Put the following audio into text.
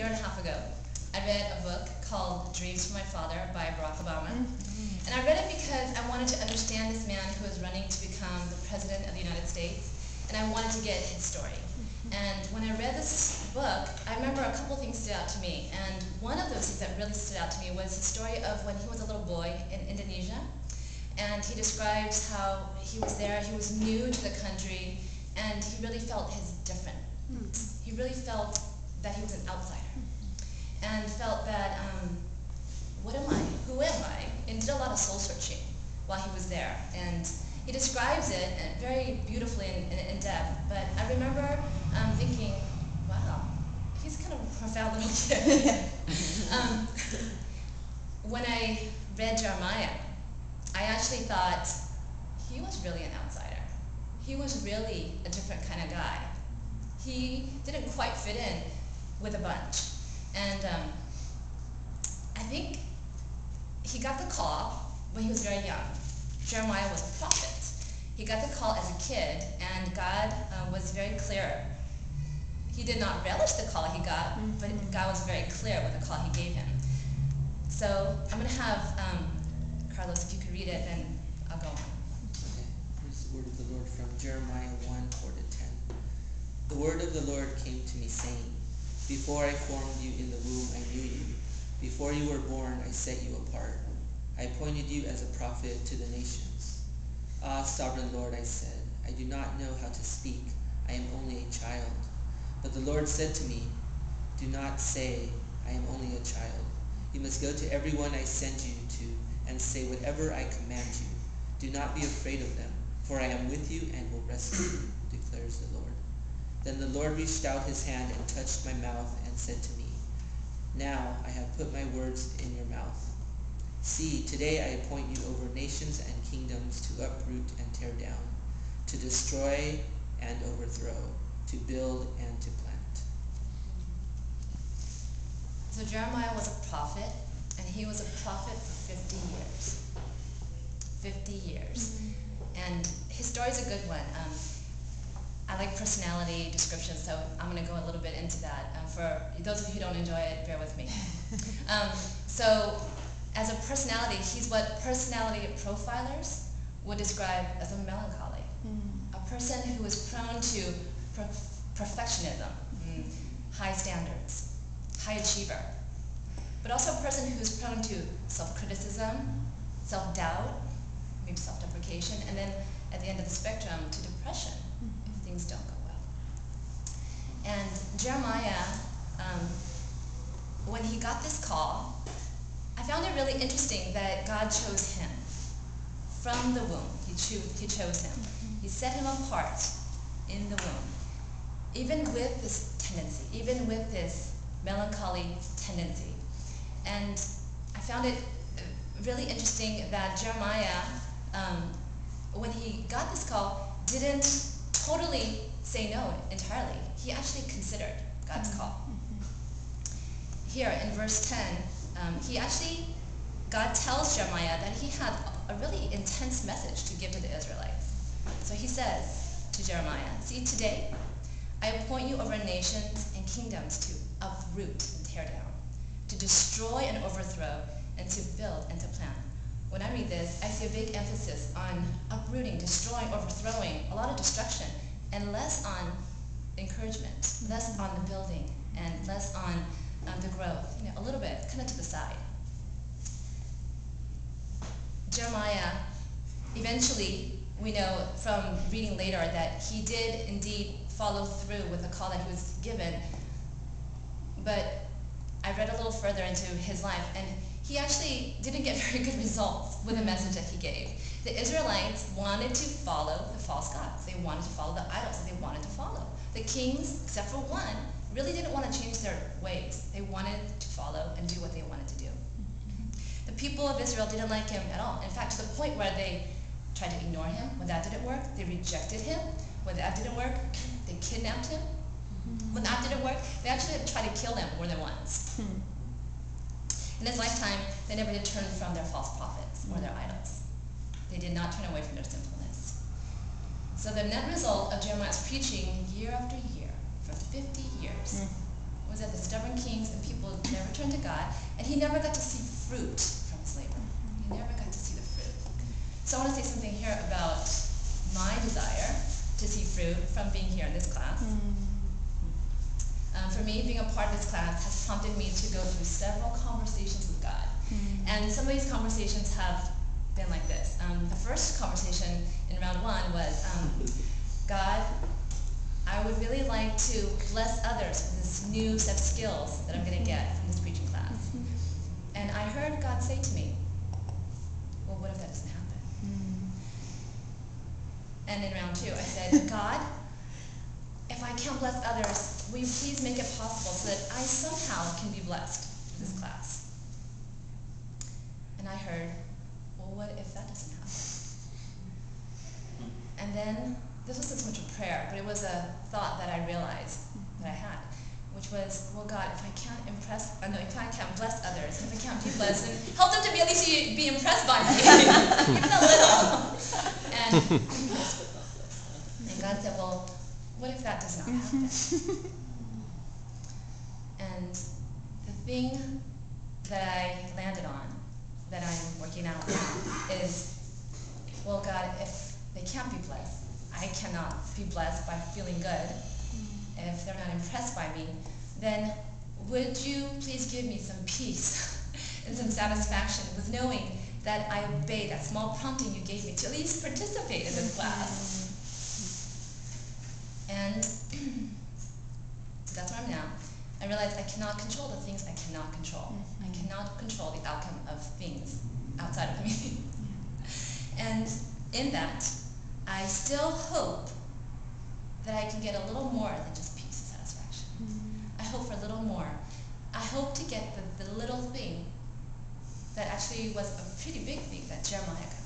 year and a half ago, I read a book called Dreams from My Father by Barack Obama. And I read it because I wanted to understand this man who was running to become the President of the United States, and I wanted to get his story. And when I read this book, I remember a couple things stood out to me. And one of those things that really stood out to me was the story of when he was a little boy in Indonesia. And he describes how he was there, he was new to the country, and he really felt his different. He really felt that he was an outsider, and felt that, what am I? Who am I? And did a lot of soul searching while he was there. And he describes it very beautifully and in depth. But I remember thinking, wow, he's kind of a profound little kid. When I read Jeremiah, I actually thought he was really an outsider. He was really a different kind of guy. He didn't quite fit in with a bunch. And I think he got the call when he was very young. Jeremiah was a prophet. He got the call as a kid, and God was very clear. He did not relish the call he got, but God was very clear with the call he gave him. So I'm going to have Carlos, if you could read it, then I'll go on. Okay. Here's the word of the Lord from Jeremiah 1:4-10. The word of the Lord came to me, saying, Before I formed you in the womb, I knew you. Before you were born, I set you apart. I appointed you as a prophet to the nations. Ah, sovereign Lord, I said, I do not know how to speak. I am only a child. But the Lord said to me, Do not say, I am only a child. You must go to everyone I send you to and say whatever I command you. Do not be afraid of them, for I am with you and will rescue you, declares the Lord. Then the Lord reached out his hand and touched my mouth and said to me, Now I have put my words in your mouth. See, today I appoint you over nations and kingdoms to uproot and tear down, to destroy and overthrow, to build and to plant. So Jeremiah was a prophet, and he was a prophet for 50 years. 50 years. And his story's a good one. I like personality descriptions, so I'm going to go a little bit into that. For those of you who don't enjoy it, bear with me. So as a personality, he's what personality profilers would describe as a melancholy. A person who is prone to perfectionism, high standards, high achiever. But also a person who's prone to self-criticism, self-doubt, maybe self-deprecation, and then at the end of the spectrum to depression if things don't go well. And Jeremiah, when he got this call, I found it really interesting that God chose him from the womb. He chose him. He set him apart in the womb. Even with this tendency, even with this melancholy tendency. And I found it really interesting that Jeremiah, when he got this call, didn't totally say no entirely. He actually considered God's call. Here in verse 10, God tells Jeremiah that he had a really intense message to give to the Israelites. So he says to Jeremiah, See, today I appoint you over nations and kingdoms to uproot and tear down, to destroy and overthrow, and to build and to plant. When I read this, I see a big emphasis on uprooting, destroying, overthrowing, a lot of destruction, and less on encouragement, less on the building, and less on the growth, a little bit, kind of to the side. Jeremiah, eventually, we know from reading later that he did indeed follow through with the call that he was given. But I read a little further into his life, and he actually didn't get very good results with the message that he gave. The Israelites wanted to follow the false gods. They wanted to follow the idols that they wanted to follow. The kings, except for one, really didn't want to change their ways. They wanted to follow and do what they wanted to do. The people of Israel didn't like him at all. In fact, to the point where they tried to ignore him. When that didn't work, they rejected him. When that didn't work, they kidnapped him. When that didn't work, they actually tried to kill him more than once. In his lifetime, they never did turn from their false prophets or their idols. They did not turn away from their sinfulness. So the net result of Jeremiah's preaching year after year for 50 years was that the stubborn kings and people never turned to God, and he never got to see fruit from his labor. He never got to see the fruit. So I want to say something here about my desire to see fruit from being here in this class. For me, being a part of this class has prompted me to go through several conversations with God. And some of these conversations have been like this. The first conversation in round one was, God, I would really like to bless others with this new set of skills that I'm going to get from this preaching class. And I heard God say to me, well, what if that doesn't happen? And in round two, I said, God, if I can't bless others, will you please make it possible so that I somehow can be blessed in this class? And I heard, well, what if that doesn't happen? And then, this wasn't so much a prayer, but it was a thought that I realized that I had, which was, well, God, if I can't if I can't bless others, if I can't be blessed, then help them to be at least be impressed by me, even a little. And God said, well, what if that does not happen? And the thing that I landed on, that I'm working out now, is, well, God, if they can't be blessed, I cannot be blessed by feeling good. If they're not impressed by me, then would you please give me some peace and some satisfaction with knowing that I obeyed that small prompting you gave me to at least participate in this class? And so that's where I'm now. I realize I cannot control the things I cannot control. I cannot control the outcome of things outside of me. And in that, I still hope that I can get a little more than just peace and satisfaction. I hope for a little more. I hope to get the little thing that actually was a pretty big thing that Jeremiah got.